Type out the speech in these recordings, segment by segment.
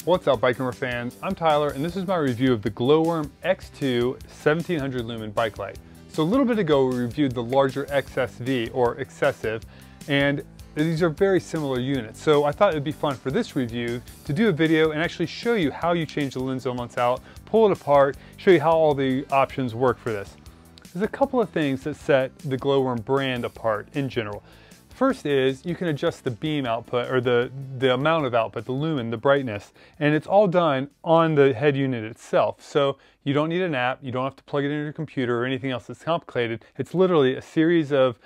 What's up, Bike Rumor fans? I'm Tyler, and this is my review of the Gloworm X2 1700 lumen bike light. So a little bit ago, we reviewed the larger XSV, or excessive, and these are very similar units. So I thought it'd be fun for this review to do a video and actually show you how you change the lens elements out, pull it apart, show you how all the options work for this. There's a couple of things that set the Gloworm brand apart in general. First is you can adjust the beam output, or the amount of output, the lumen, the brightness, and it's all done on the head unit itself. So you don't need an app, you don't have to plug it into your computer or anything else that's complicated. It's literally a series of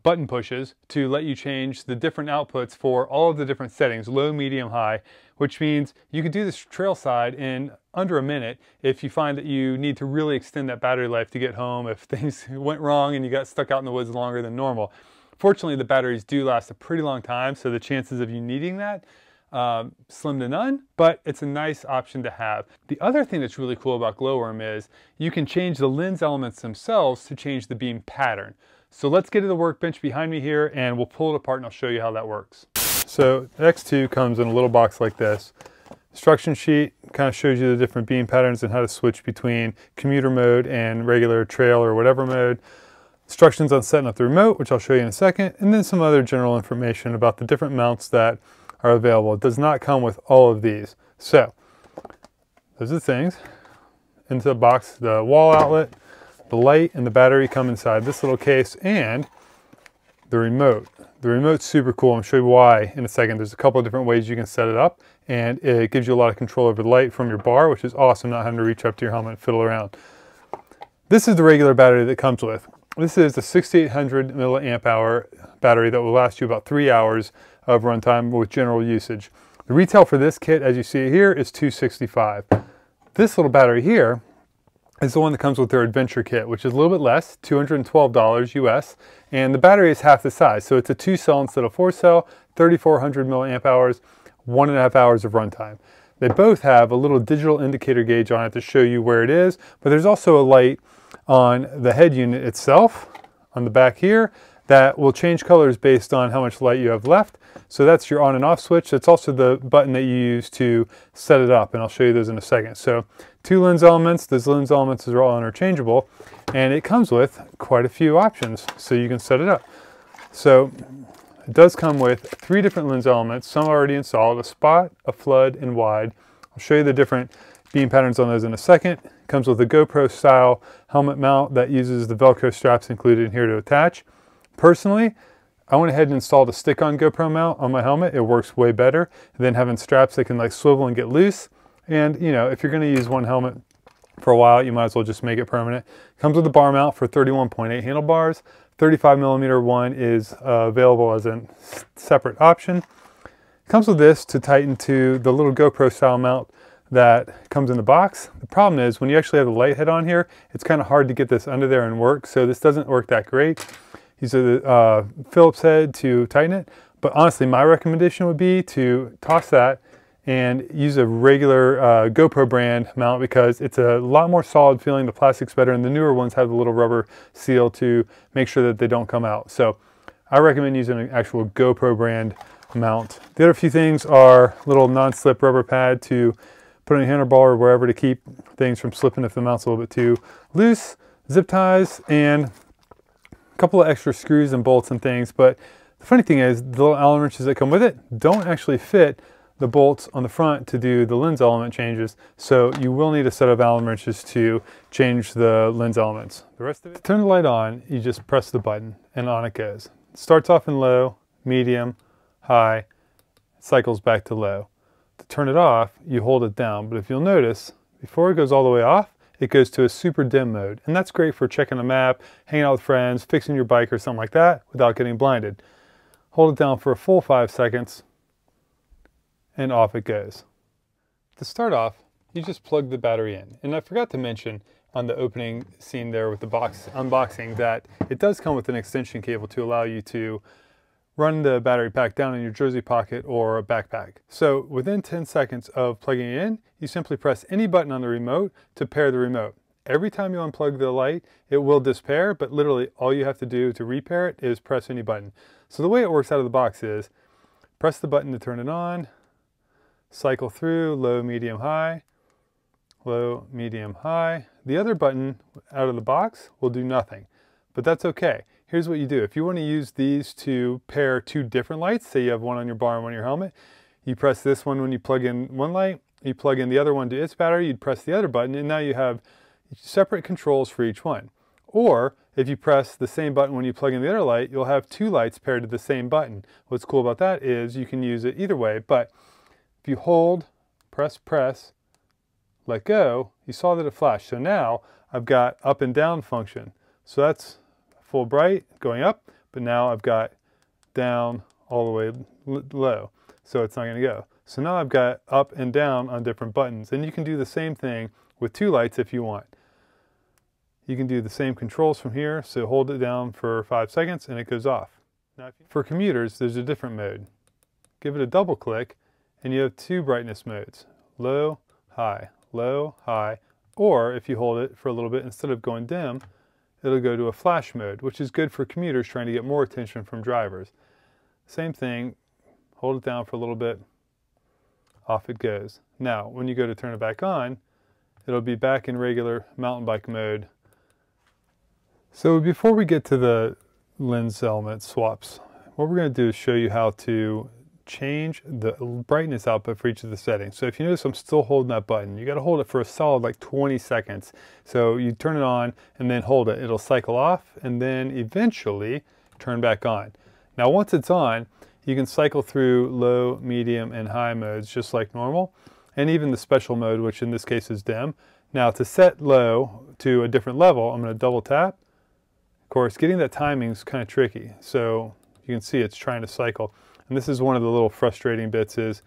button pushes to let you change the different outputs for all of the different settings, low, medium, high, which means you could do this trail side in under a minute if you find that you need to really extend that battery life to get home, if things went wrong and you got stuck out in the woods longer than normal. Fortunately, the batteries do last a pretty long time, so the chances of you needing that, slim to none, but it's a nice option to have. The other thing that's really cool about Gloworm is you can change the lens elements themselves to change the beam pattern. So let's get to the workbench behind me here and we'll pull it apart and I'll show you how that works. So the X2 comes in a little box like this. Instruction sheet kind of shows you the different beam patterns and how to switch between commuter mode and regular trail or whatever mode. Instructions on setting up the remote, which I'll show you in a second, and then some other general information about the different mounts that are available. It does not come with all of these. So, those are the things. Into the box, the wall outlet, the light, and the battery come inside this little case, and the remote. The remote's super cool. I'll show you why in a second. There's a couple of different ways you can set it up, and it gives you a lot of control over the light from your bar, which is awesome, not having to reach up to your helmet and fiddle around. This is the regular battery that comes with. This is a 6800 milliamp hour battery that will last you about 3 hours of runtime with general usage. The retail for this kit, as you see here, is $265. This little battery here is the one that comes with their Adventure kit, which is a little bit less, $212 US, and the battery is half the size. So it's a 2-cell instead of 4-cell, 3400 milliamp hours, 1.5 hours of runtime. They both have a little digital indicator gauge on it to show you where it is, but there's also a light on the head unit itself, on the back here, that will change colors based on how much light you have left. So that's your on and off switch. It's also the button that you use to set it up, and I'll show you those in a second. So 2 lens elements. Those lens elements are all interchangeable, and it comes with quite a few options so you can set it up. So it does come with 3 different lens elements, some already installed: a spot, a flood, and wide. I'll show you the different beam patterns on those in a second. It comes with a GoPro style helmet mount that uses the Velcro straps included in here to attach. Personally, I went ahead and installed a stick-on GoPro mount on my helmet. It works way better than having straps that can like swivel and get loose. And you know, if you're going to use one helmet for a while, you might as well just make it permanent. It comes with a bar mount for 31.8 handlebars. 35mm one is available as a separate option. It comes with this to tighten to the little GoPro style mount that comes in the box. The problem is when you actually have the light head on here, it's kind of hard to get this under there and work, so this doesn't work that great. Use a Phillips head to tighten it, but honestly my recommendation would be to toss that and use a regular GoPro brand mount, because it's a lot more solid feeling, the plastic's better, and the newer ones have the little rubber seal to make sure that they don't come out. So I recommend using an actual GoPro brand mount. The other few things are little non-slip rubber pad to put on your handlebar or wherever to keep things from slipping if the mount's a little bit too loose, zip ties, and a couple of extra screws and bolts and things. But the funny thing is, the little Allen wrenches that come with it don't actually fit the bolts on the front to do the lens element changes, so you will need a set of Allen wrenches to change the lens elements. The rest of it, to turn the light on, you just press the button and on it goes. It starts off in low, medium, high, it cycles back to low. To turn it off, you hold it down, but if you'll notice, before it goes all the way off, it goes to a super dim mode, and that's great for checking a map, hanging out with friends, fixing your bike or something like that without getting blinded. Hold it down for a full 5 seconds, and off it goes. To start off, you just plug the battery in, and I forgot to mention on the opening scene there with the box unboxing that it does come with an extension cable to allow you to run the battery pack down in your jersey pocket or a backpack. So within 10 seconds of plugging it in, you simply press any button on the remote to pair the remote. Every time you unplug the light, it will dispair, but literally all you have to do to repair it is press any button. So the way it works out of the box is, press the button to turn it on, cycle through, low, medium, high, low, medium, high. The other button out of the box will do nothing, but that's okay. Here's what you do. If you want to use these to pair two different lights, say you have one on your bar and one on your helmet, you press this one when you plug in one light, you plug in the other one to its battery, you'd press the other button, and now you have separate controls for each one. Or if you press the same button when you plug in the other light, you'll have two lights paired to the same button. What's cool about that is you can use it either way, but if you hold, press, let go, you saw that it flashed. So now I've got up and down function. So that's full bright going up, but now I've got down all the way low. So it's not going to go. So now I've got up and down on different buttons. And you can do the same thing with two lights if you want. You can do the same controls from here. So hold it down for 5 seconds and it goes off. Now, for commuters, there's a different mode. Give it a double click and you have two brightness modes. Low, high, or if you hold it for a little bit, instead of going dim, it'll go to a flash mode, which is good for commuters trying to get more attention from drivers. Same thing, hold it down for a little bit, off it goes. Now, when you go to turn it back on, it'll be back in regular mountain bike mode. So before we get to the lens element swaps, what we're going to do is show you how to change the brightness output for each of the settings. So if you notice I'm still holding that button, you got to hold it for a solid like 20 seconds. So you turn it on and then hold it. It'll cycle off and then eventually turn back on. Now once it's on, you can cycle through low, medium, and high modes just like normal, and even the special mode, which in this case is dim. Now to set low to a different level, I'm going to double tap. Of course, getting that timing is kind of tricky. So you can see it's trying to cycle. And this is one of the little frustrating bits is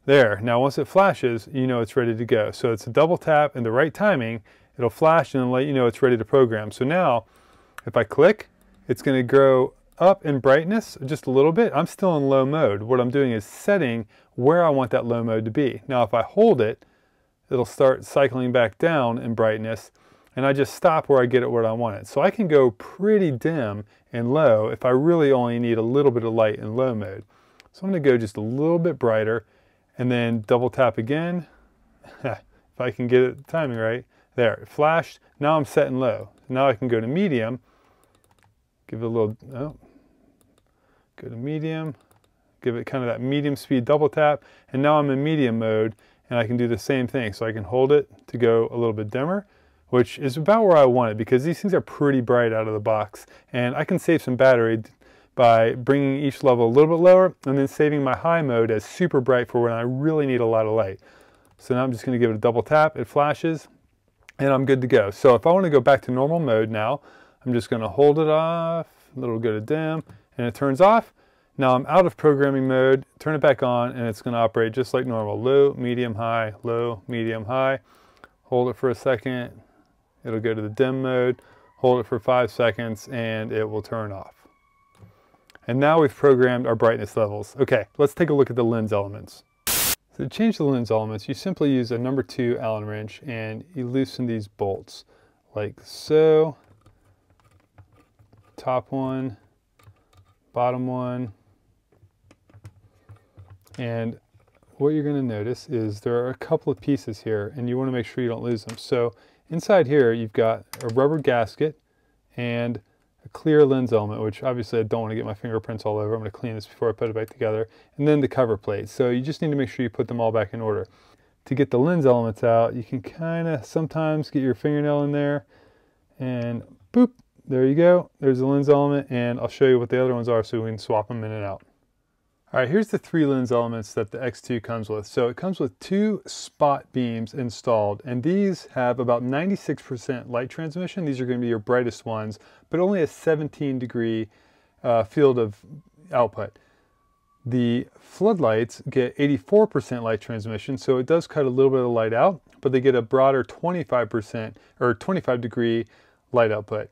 there. Now once it flashes, you know it's ready to go. So it's a double tap and the right timing, it'll flash and let you know it's ready to program. So now if I click, it's going to grow up in brightness just a little bit. I'm still in low mode. What I'm doing is setting where I want that low mode to be. Now if I hold it, it'll start cycling back down in brightness, and I just stop where I get it where I want it. So I can go pretty dim and low if I really only need a little bit of light in low mode. So I'm going to go just a little bit brighter and then double tap again. If I can get the timing right. There, it flashed. Now I'm setting low. Now I can go to medium. Give it a little, oh, go to medium. Give it kind of that medium speed double tap. And now I'm in medium mode and I can do the same thing. So I can hold it to go a little bit dimmer, which is about where I want it because these things are pretty bright out of the box. And I can save some battery by bringing each level a little bit lower and then saving my high mode as super bright for when I really need a lot of light. So now I'm just going to give it a double tap, it flashes, and I'm good to go. So if I want to go back to normal mode now, I'm just going to hold it off, a little go to dim, and it turns off. Now I'm out of programming mode, turn it back on, and it's going to operate just like normal. Low, medium, high, low, medium, high. Hold it for a second, it'll go to the dim mode, hold it for 5 seconds, and it will turn off. And now we've programmed our brightness levels. Okay, let's take a look at the lens elements. So to change the lens elements, you simply use a number 2 Allen wrench and you loosen these bolts like so. Top one, bottom one. And what you're going to notice is there are a couple of pieces here and you want to make sure you don't lose them. So inside here you've got a rubber gasket and a clear lens element, which obviously I don't want to get my fingerprints all over. I'm going to clean this before I put it back together. And then the cover plate. So you just need to make sure you put them all back in order. To get the lens elements out, you can kind of sometimes get your fingernail in there and boop, there you go. There's the lens element, and I'll show you what the other ones are so we can swap them in and out. All right, here's the 3 lens elements that the X2 comes with. So it comes with 2 spot beams installed, and these have about 96% light transmission. These are going to be your brightest ones, but only a 17-degree field of output. The floodlights get 84% light transmission, so it does cut a little bit of light out, but they get a broader 25% or 25-degree light output.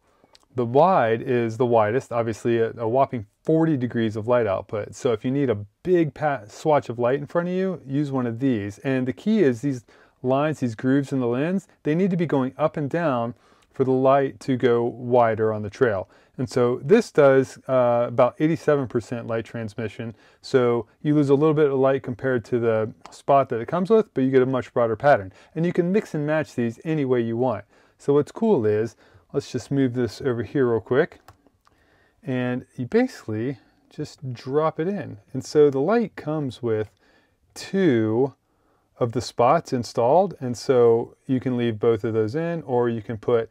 The wide is the widest, obviously a whopping 40 degrees of light output. So if you need a big swatch of light in front of you, use one of these. And the key is these lines, these grooves in the lens, they need to be going up and down for the light to go wider on the trail. And so this does about 87% light transmission. So you lose a little bit of light compared to the spot that it comes with, but you get a much broader pattern. And you can mix and match these any way you want. So what's cool is, let's just move this over here real quick. And you basically just drop it in. And so the light comes with 2 of the spots installed. And so you can leave both of those in, or you can put,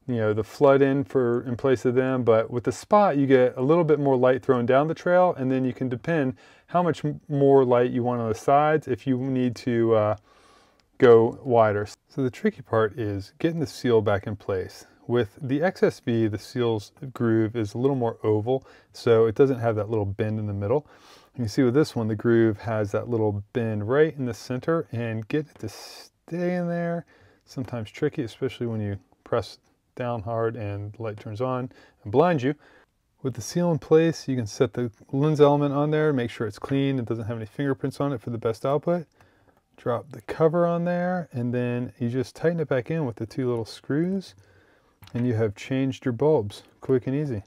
you know, the flood in place of them. But with the spot, you get a little bit more light thrown down the trail, and then you can depend how much more light you want on the sides if you need to go wider. So the tricky part is getting the seal back in place. With the XSV, the seal's groove is a little more oval, so it doesn't have that little bend in the middle. You can see with this one, the groove has that little bend right in the center, and get it to stay in there, sometimes tricky, especially when you press down hard and the light turns on and blinds you. With the seal in place, you can set the lens element on there, make sure it's clean, it doesn't have any fingerprints on it for the best output. Drop the cover on there, and then you just tighten it back in with the 2 little screws, and you have changed your bulbs quick and easy.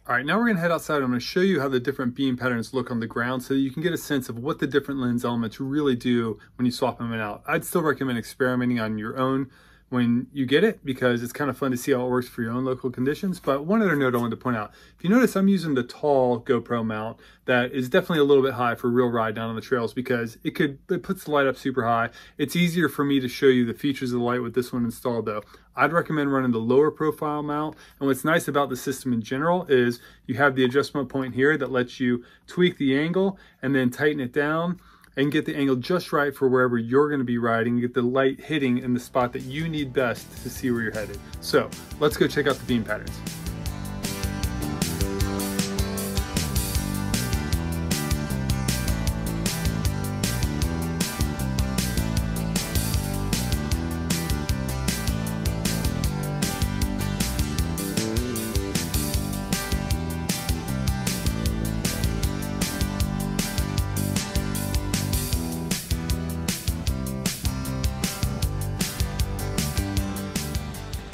All right, now we're gonna head outside. I'm gonna show you how the different beam patterns look on the ground so that you can get a sense of what the different lens elements really do when you swap them in and out. I'd still recommend experimenting on your own when you get it, because it's kind of fun to see how it works for your own local conditions. But one other note I wanted to point out, if you notice, I'm using the tall GoPro mount that is definitely a little bit high for real ride down on the trails, because it puts the light up super high. It's easier for me to show you the features of the light with this one installed though. I'd recommend running the lower profile mount. And what's nice about the system in general is you have the adjustment point here that lets you tweak the angle and then tighten it down and get the angle just right for wherever you're going to be riding, get the light hitting in the spot that you need best to see where you're headed. So let's go check out the beam patterns.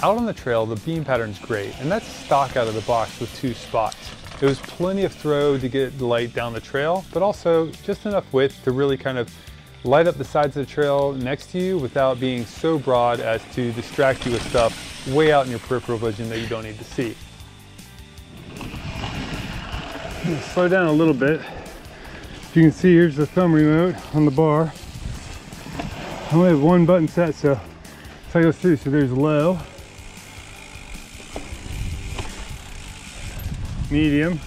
Out on the trail, the beam pattern's great, and that's stock out of the box with 2 spots. It was plenty of throw to get the light down the trail, but also just enough width to really kind of light up the sides of the trail next to you without being so broad as to distract you with stuff way out in your peripheral vision that you don't need to see. Slow down a little bit. As you can see, here's the thumb remote on the bar. I only have 1 button set, so I go through. So there's low, medium,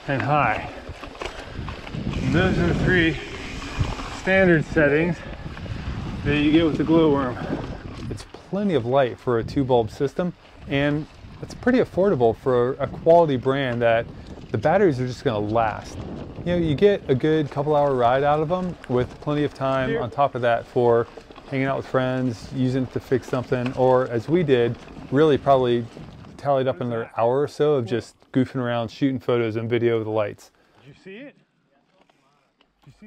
and high. And those are the 3 standard settings that you get with the Gloworm. It's plenty of light for a 2-bulb system, and it's pretty affordable for a quality brand that the batteries are just going to last. You know, you get a good couple-hour ride out of them with plenty of time on top of that for hanging out with friends, using it to fix something, or as we did, really probably tallied up another hour or so of just goofing around, shooting photos and video of the lights. Did you see it?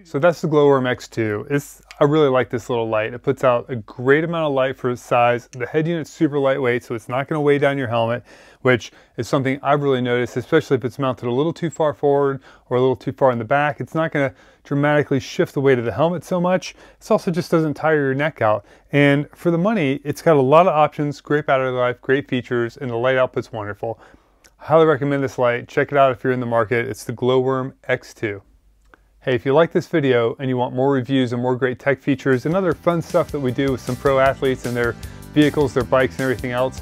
So that's the Gloworm X2. I really like this little light. It puts out a great amount of light for its size. The head unit's super lightweight, so it's not going to weigh down your helmet, which is something I've really noticed, especially if it's mounted a little too far forward or a little too far in the back. It's not going to dramatically shift the weight of the helmet so much. It also just doesn't tire your neck out. And for the money, it's got a lot of options, great battery life, great features, and the light output's wonderful. I highly recommend this light. Check it out if you're in the market. It's the Gloworm X2. Hey, if you like this video and you want more reviews and more great tech features and other fun stuff that we do with some pro athletes and their vehicles, their bikes, and everything else,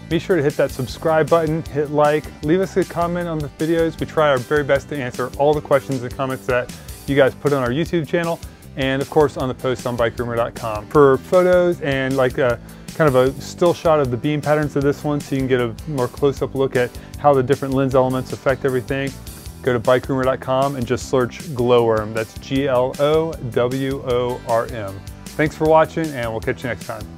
be sure to hit that subscribe button, hit like, leave us a comment on the videos. We try our very best to answer all the questions and comments that you guys put on our YouTube channel, and of course on the post on bikerumor.com. For photos and like a kind of a still shot of the beam patterns of this one so you can get a more close-up look at how the different lens elements affect everything, go to bikerumor.com and just search Gloworm. That's Gloworm. Thanks for watching, and we'll catch you next time.